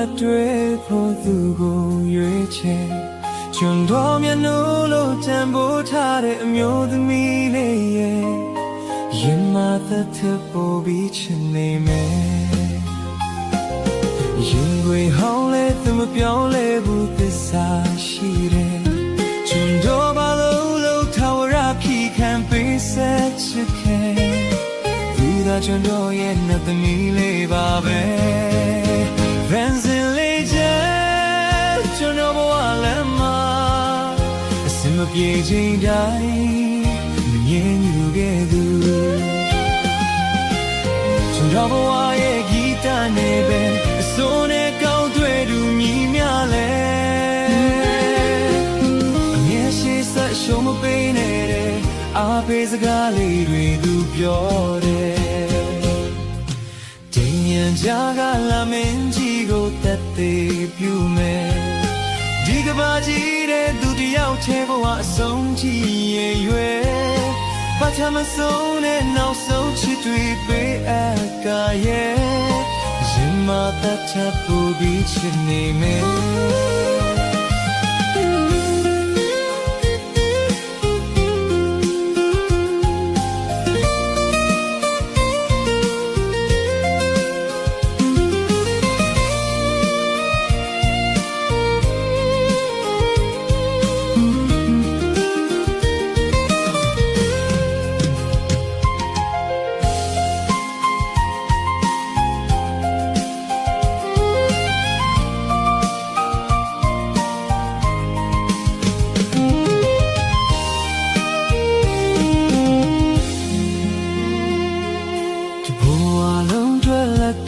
လက်တွေဖို့သူကိုရွေးချယ်ကျွန်တော်မျက်နှာလို့တန်ဖိုးထားတဲ့အမျိုးသမီးလေးရဲ့ရင်မသက်ထပို့ပြီးချင်နေမယ်ရင်ွေဟောင်းလဲသူမပြောင်းလဲဘူးသစ္စာရှိတယ်ကျွန်တော်ဘာလို့ထာဝရဖြစ်ခံပေးဆက်ချစ်ခဲ့သူသာကျွန်တော်ရဲ့နှစ်သမီးလေးပါပဲဗန်စင်လေးချဲကျွန်တော်ဘဝလမ်းမှာအစမပြေချိန်တိုင်းမငြင်းယူခဲ့သူကျွန်တော်ဘဝရဲ့ဂီတနဲ့ပဲအစိုးနဲ့ကောင်းတွေ့သူမြည်များလဲအမြဲရှိဆက်ရှုံးမပေးနဲ့အားပေးစကားလေးတွေသူပြောတယ်တင်ရင်ကြာကလာမင်းကြီးကိုတက်သေးပြုမယ်ဒီကဘာကြီးတဲ့သူတယောက်ထဲဘဝအဆုံးကြီးရဲ့ရွယ်ဘာချမဆုံးနဲ့နောက်ဆုံးချစ်တွေပေးအပ်ကရဲ့ရင်မသက်ချပူပြီးချစ်နေမယ်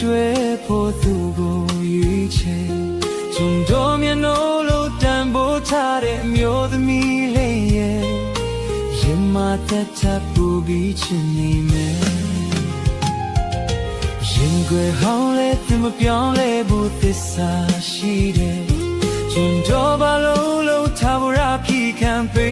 တွေ့ဖို့သူကိုရွေးချယ်ကျွန်တော်မျက်နှာလို့တန်ဖိုးထားတဲ့အမျိုးသမီးလေးရဲ့ရင်မသက်ချပူပြီးချင်နေမယ်ရင်ွယ်ဟောင်းလဲသူမပြောင်းလဲဘူးသစ္စာရှိတယ်ကျွန်တော်ဘာလို့ထာဝရဖြစ်ခံပေး